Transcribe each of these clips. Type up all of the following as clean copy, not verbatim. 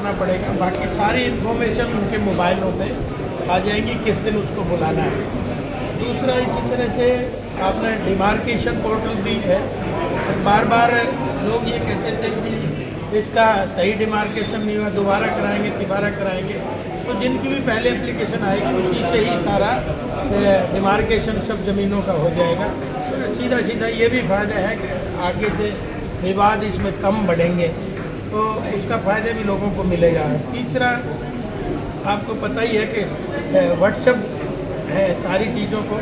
कराना पड़ेगा। बाकी सारी इन्फॉर्मेशन उनके मोबाइलों पे आ जाएगी किस दिन उसको बुलाना है। दूसरा, इसी तरह से आपने डिमार्केशन पोर्टल भी है। बार बार लोग ये कहते थे कि इसका सही डिमार्केशन नहीं हुआ, दोबारा कराएंगे तिबारा कराएंगे। तो जिनकी भी पहले एप्लीकेशन आएगी उसी से ही सारा डिमार्केशन सब ज़मीनों का हो जाएगा। तो सीधा सीधा ये भी फ़ायदा है कि आगे से विवाद इसमें कम बढ़ेंगे, तो उसका फ़ायदा भी लोगों को मिलेगा। तीसरा, आपको पता ही है कि व्हाट्सएप है सारी चीज़ों को।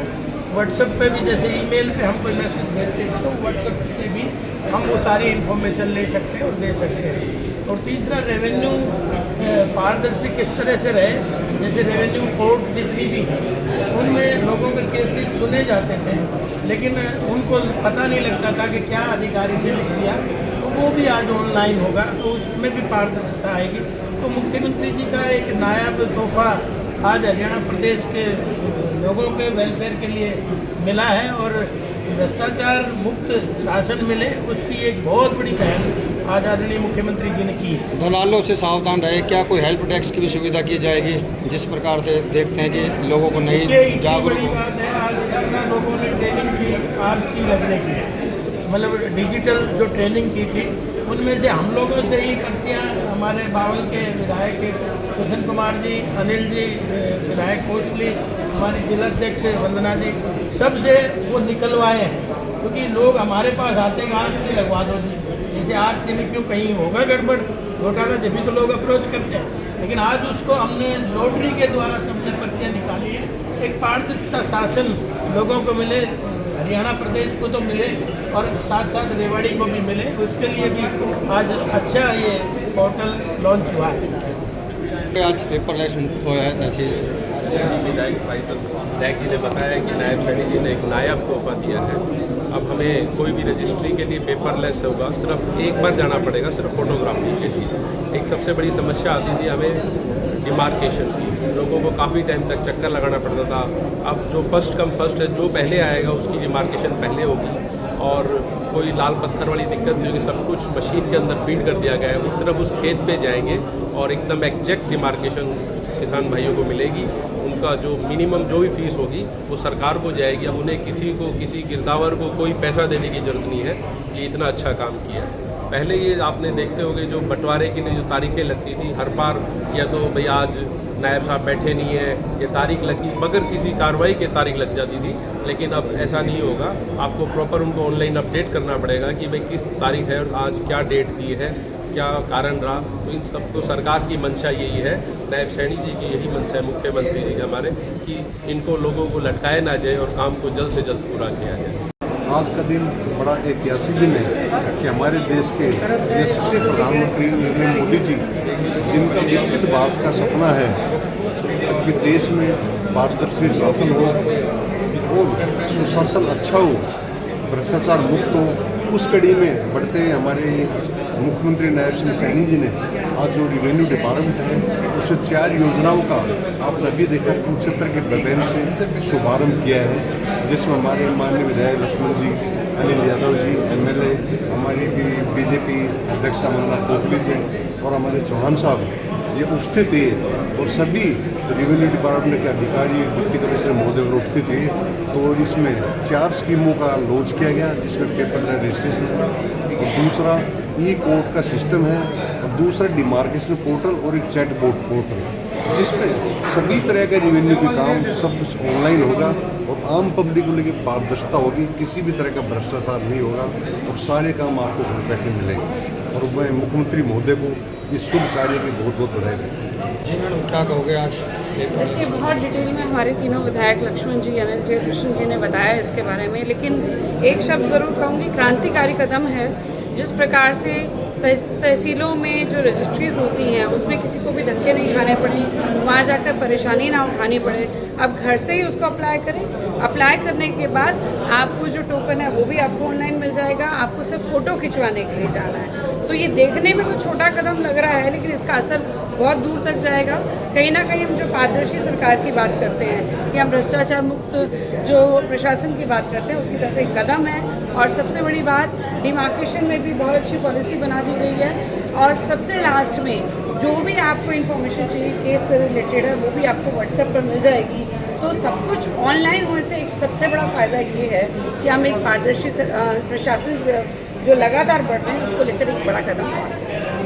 व्हाट्सएप पे भी जैसे ईमेल पे हम कोई मैसेज भेजते हैं तो व्हाट्सएप से भी हम वो सारी इन्फॉर्मेशन ले सकते हैं और दे सकते हैं। और तीसरा, रेवेन्यू पारदर्शी किस तरह से रहे। जैसे रेवेन्यू कोर्ट जितनी भी हैं उनमें लोगों के केसेस सुने जाते थे, लेकिन उनको पता नहीं लगता था कि क्या अधिकारी ने लिख दिया। तो वो भी आज ऑनलाइन होगा, तो उसमें भी पारदर्शिता आएगी। तो मुख्यमंत्री जी का एक नायाब तोहफा आज हरियाणा प्रदेश के लोगों के वेलफेयर के लिए मिला है और भ्रष्टाचार मुक्त शासन मिले, उसकी एक बहुत बड़ी पहल आज आदरणीय मुख्यमंत्री जी ने की है। दलालों से सावधान रहे। क्या कोई हेल्प डेस्क की भी सुविधा की जाएगी? जिस प्रकार से देखते हैं कि लोगों को नहीं जागरूक बड़ी बात है, आज 17 लोगों ने ट्रेनिंग की आरसी लगने की, मतलब डिजिटल जो ट्रेनिंग की थी उनमें से हम लोगों से ही पर्चियाँ हमारे बावल के विधायक कृष्ण कुमार जी, अनिल जी विधायक कोचली, हमारी जिलाध्यक्ष वंदना जी, सबसे वो निकलवाए हैं। क्योंकि लोग हमारे पास आते हैं आरसी लगवा दो जी, जैसे आरसी में क्यों कहीं होगा गड़बड़ घोटाला, जब भी तो लोग अप्रोच करते हैं। लेकिन आज उसको हमने लॉटरी के द्वारा सबसे पर्चियाँ निकाली है। एक पारदर्शिता शासन लोगों को मिले, हरियाणा प्रदेश को तो मिले और साथ साथ रेवाड़ी को भी मिले, उसके लिए भी आज अच्छा ये पोर्टल लॉन्च हुआ है। आज पेपरलेस हुआ है तहसील विधायक भाई साहब जी ने बताया कि नायब सैनी जी ने एक नायाब तोहफा दिया है। अब हमें कोई भी रजिस्ट्री के लिए पेपरलेस होगा, सिर्फ एक बार जाना पड़ेगा, सिर्फ फोटोग्राफी के लिए। एक सबसे बड़ी समस्या आती थी हमें डिमार्केशन की, लोगों को काफ़ी टाइम तक चक्कर लगाना पड़ता था। अब जो फर्स्ट कम फर्स्ट है, जो पहले आएगा उसकी डिमार्केशन पहले होगी और कोई लाल पत्थर वाली दिक्कत नहीं होगी। सब कुछ मशीन के अंदर फीड कर दिया गया है, वो सिर्फ उस खेत पे जाएंगे और एकदम एग्जैक्ट डिमार्केशन किसान भाइयों को मिलेगी। उनका जो मिनिमम जो भी फीस होगी वो सरकार को जाएगी। अब उन्हें किसी गिरदावर को कोई पैसा देने की ज़रूरत नहीं है, ये इतना अच्छा काम किया है। पहले ये आपने देखते होंगे जो बंटवारे की जो तारीखें लगती थी हर बार, या तो भैया आज नायब साहब बैठे नहीं है, ये तारीख लगी मगर किसी कार्रवाई की तारीख लग जाती थी। लेकिन अब ऐसा नहीं होगा, आपको प्रॉपर उनको ऑनलाइन अपडेट करना पड़ेगा कि भाई किस तारीख है और आज क्या डेट दी है, क्या कारण रहा। तो इन सब तो सरकार की मंशा यही है, नायब सैनी जी की यही मंशा है, मुख्यमंत्री जी हमारे, कि इनको लोगों को लटकाया ना जाए और काम को जल्द से जल्द पूरा किया जाए। आज का दिन बड़ा ऐतिहासिक दिन है कि हमारे देश के यशस्वी प्रधानमंत्री नरेंद्र मोदी जी, जिनका विकसित भारत का सपना है कि देश में पारदर्शी शासन हो और सुशासन अच्छा हो, भ्रष्टाचार मुक्त हो, उस कड़ी में बढ़ते हमारे मुख्यमंत्री नायब सिंह सैनी जी ने आज जो रेवेन्यू डिपार्टमेंट है उसमें 4 योजनाओं का आपने अभी देखा कुरुक्षेत्र के बबैन से शुभारंभ किया है, जिसमें हमारे माननीय विधायक लक्ष्मण जी, अनिल यादव जी एमएलए, हमारी भी बीजेपी अध्यक्ष वंदना कोहली जी और हमारे चौहान साहब ये उपस्थित थे और सभी रेवेन्यू डिपार्टमेंट के अधिकारी डिप्टी कमिश्नर महोदय उपस्थित थे। तो इसमें 4 स्कीमों का लॉन्च किया गया, जिसमें पेपर रजिस्ट्रेशन और दूसरा ई कोर्ट का सिस्टम है और दूसरा डिमार्केशन पोर्टल और एक चैट बोर्ड पोर्टल, जिसमें सभी तरह का रेवेन्यू के काम सब कुछ ऑनलाइन होगा और आम पब्लिक को लेकर पारदर्शिता होगी, किसी भी तरह का भ्रष्टाचार नहीं होगा और सारे काम आपको घर बैठे मिलेंगे। और मैं मुख्यमंत्री महोदय को इस शुभ कार्य की बहुत बहुत बधाई देता हूँ। जी मैडम, क्या कहोगे आज पेपर? देखिए, बहुत डिटेल में हमारे तीनों विधायक लक्ष्मण जी, अनिल जी, कृष्ण जी ने बताया इसके बारे में, लेकिन एक शब्द ज़रूर कहूँगी, क्रांतिकारी कदम है। जिस प्रकार से तहसीलों में जो रजिस्ट्रीज़ होती हैं उसमें किसी को भी धक्के नहीं खाने पड़े, वहाँ जाकर परेशानी ना उठानी पड़े, अब घर से ही उसको अप्लाई करें। अप्लाई करने के बाद आपको जो टोकन है वो भी आपको ऑनलाइन मिल जाएगा, आपको सिर्फ फ़ोटो खिंचवाने के लिए जाना है। तो ये देखने में तो छोटा कदम लग रहा है, लेकिन इसका असर बहुत दूर तक जाएगा। कहीं ना कहीं हम जो पारदर्शी सरकार की बात करते हैं कि हम भ्रष्टाचार मुक्त जो प्रशासन की बात करते हैं, उसकी तरफ एक कदम है। और सबसे बड़ी बात, डिमार्केशन में भी बहुत अच्छी पॉलिसी बना दी गई है। और सबसे लास्ट में जो भी आपको इन्फॉर्मेशन चाहिए केस से रिलेटेड है वो भी आपको व्हाट्सएप पर मिल जाएगी। तो सब कुछ ऑनलाइन होने से एक सबसे बड़ा फ़ायदा ये है कि हम एक पारदर्शी प्रशासन जो लगातार बढ़ रहे हैं उसको लेकर एक बड़ा कदम उठा रहे हैं।